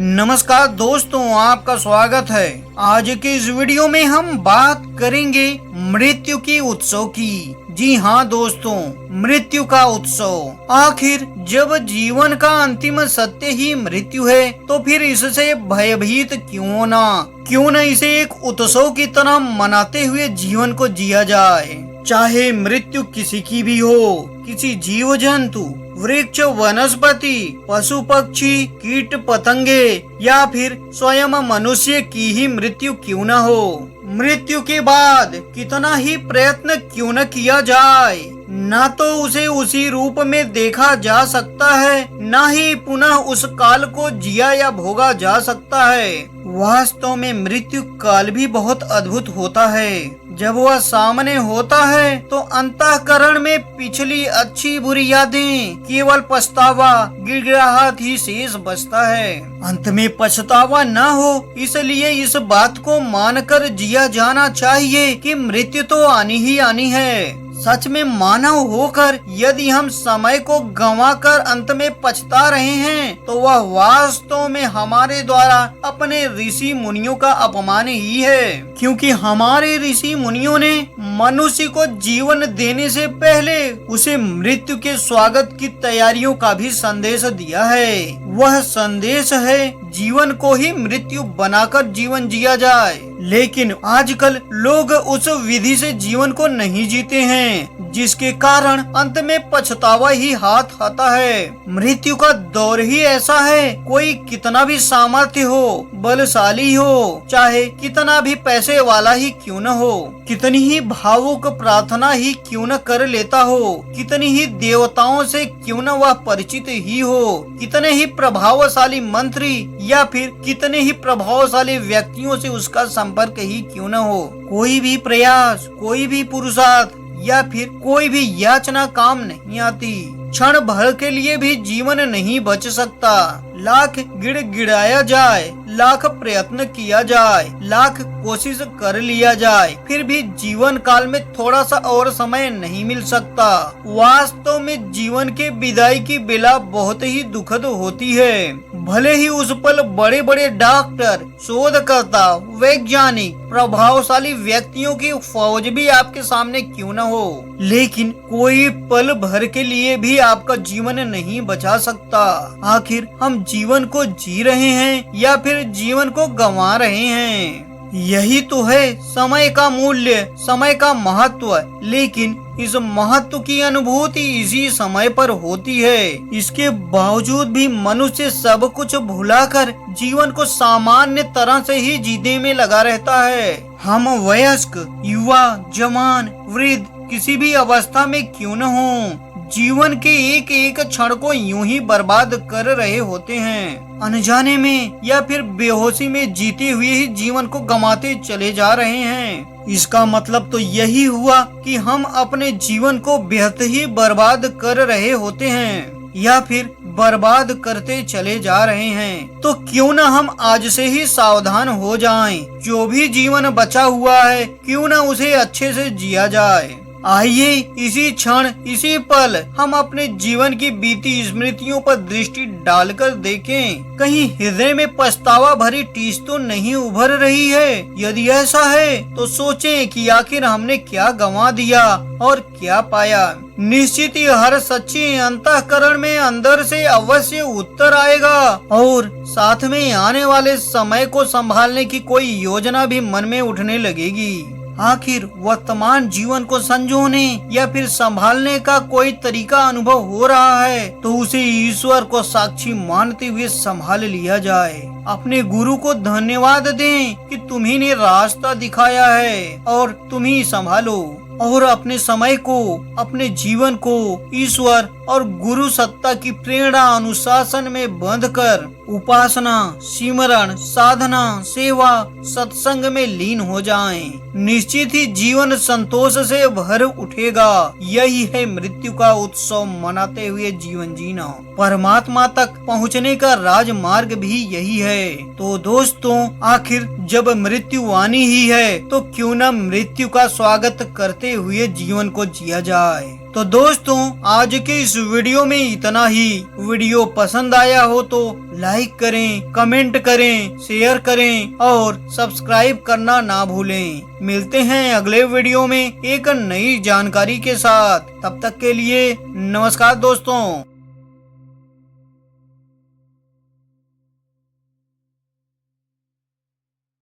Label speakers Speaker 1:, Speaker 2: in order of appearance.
Speaker 1: नमस्कार दोस्तों, आपका स्वागत है। आज के इस वीडियो में हम बात करेंगे मृत्यु के उत्सव की। जी हाँ दोस्तों, मृत्यु का उत्सव। आखिर जब जीवन का अंतिम सत्य ही मृत्यु है तो फिर इससे भयभीत क्यों होना? क्यों न इसे एक उत्सव की तरह मनाते हुए जीवन को जिया जाए। चाहे मृत्यु किसी की भी हो, किसी जीव जंतु, वृक्ष, वनस्पति, पशु पक्षी, कीट पतंगे या फिर स्वयं मनुष्य की ही मृत्यु क्यों न हो, मृत्यु के बाद कितना ही प्रयत्न क्यों न किया जाए, न तो उसे उसी रूप में देखा जा सकता है, न ही पुनः उस काल को जिया या भोगा जा सकता है। वास्तव में मृत्यु काल भी बहुत अद्भुत होता है। जब वह सामने होता है तो अंतःकरण में पिछली अच्छी बुरी यादें, केवल पछतावा, गिड़गिड़ाहट ही शेष बचता है। अंत में पछतावा न हो, इसलिए इस बात को मानकर जिया जाना चाहिए कि मृत्यु तो आनी ही आनी है। सच में मानव होकर यदि हम समय को गंवाकर अंत में पछता रहे हैं तो वह वास्तव में हमारे द्वारा अपने ऋषि मुनियों का अपमान ही है, क्योंकि हमारे ऋषि मुनियों ने मनुष्य को जीवन देने से पहले उसे मृत्यु के स्वागत की तैयारियों का भी संदेश दिया है। वह संदेश है जीवन को ही मृत्यु बनाकर जीवन जिया जाए। लेकिन आजकल लोग उस विधि से जीवन को नहीं जीते हैं, जिसके कारण अंत में पछतावा ही हाथ आता है। मृत्यु का दौर ही ऐसा है, कोई कितना भी सामर्थ्य हो, बलशाली हो, चाहे कितना भी पैसे वाला ही क्यों न हो, कितनी ही भावुक प्रार्थना ही क्यों न कर लेता हो, कितनी ही देवताओं से क्यों न वह परिचित ही हो, कितने ही प्रभावशाली मंत्री या फिर कितने ही प्रभावशाली व्यक्तियों से उसका संपर्क ही क्यों न हो, कोई भी प्रयास, कोई भी पुरुषार्थ या फिर कोई भी याचना काम नहीं आती। क्षण भर के लिए भी जीवन नहीं बच सकता। लाख गिड़गिड़ाया जाए, लाख प्रयत्न किया जाए, लाख कोशिश कर लिया जाए, फिर भी जीवन काल में थोड़ा सा और समय नहीं मिल सकता। वास्तव में जीवन के विदाई की बेला बहुत ही दुखद होती है। भले ही उस पल बड़े बड़े डॉक्टर, शोधकर्ता, वैज्ञानिक, प्रभावशाली व्यक्तियों की फौज भी आपके सामने क्यों न हो, लेकिन कोई पल भर के लिए भी आपका जीवन नहीं बचा सकता। आखिर हम जीवन को जी रहे हैं या फिर जीवन को गंवा रहे हैं? यही तो है समय का मूल्य, समय का महत्व। लेकिन इस महत्व की अनुभूति इसी समय पर होती है। इसके बावजूद भी मनुष्य सब कुछ भुलाकर जीवन को सामान्य तरह से ही जीने में लगा रहता है। हम वयस्क, युवा, जवान, वृद्ध, किसी भी अवस्था में क्यों न हो, जीवन के एक एक क्षण को यूं ही बर्बाद कर रहे होते हैं। अनजाने में या फिर बेहोशी में जीते हुए ही जीवन को गंवाते चले जा रहे हैं। इसका मतलब तो यही हुआ कि हम अपने जीवन को बेहद ही बर्बाद कर रहे होते हैं या फिर बर्बाद करते चले जा रहे हैं। तो क्यों न हम आज से ही सावधान हो जाएं। जो भी जीवन बचा हुआ है क्यों न उसे अच्छे से जिया जाए। आइए इसी क्षण, इसी पल हम अपने जीवन की बीती स्मृतियों पर दृष्टि डालकर देखें। कहीं हृदय में पछतावा भरी टीस तो नहीं उभर रही है? यदि ऐसा है तो सोचें कि आखिर हमने क्या गंवा दिया और क्या पाया। निश्चित ही हर सच्ची अंतःकरण में अंदर से अवश्य उत्तर आएगा और साथ में आने वाले समय को संभालने की कोई योजना भी मन में उठने लगेगी। आखिर वर्तमान जीवन को संजोने या फिर संभालने का कोई तरीका अनुभव हो रहा है तो उसे ईश्वर को साक्षी मानते हुए संभाल लिया जाए। अपने गुरु को धन्यवाद दें कि तुम्ही ने रास्ता दिखाया है और तुम ही संभालो, और अपने समय को, अपने जीवन को ईश्वर और गुरु सत्ता की प्रेरणा अनुशासन में बांधकर उपासना, सिमरण, साधना, सेवा, सत्संग में लीन हो जाएं। निश्चित ही जीवन संतोष से भर उठेगा। यही है मृत्यु का उत्सव मनाते हुए जीवन जीना। परमात्मा तक पहुँचने का राजमार्ग भी यही है। तो दोस्तों, आखिर जब मृत्यु आनी ही है तो क्यों न मृत्यु का स्वागत करते हुए जीवन को जिया जाए। तो दोस्तों आज के इस वीडियो में इतना ही। वीडियो पसंद आया हो तो लाइक करें, कमेंट करें, शेयर करें और सब्सक्राइब करना ना भूलें। मिलते हैं अगले वीडियो में एक नई जानकारी के साथ। तब तक के लिए नमस्कार दोस्तों।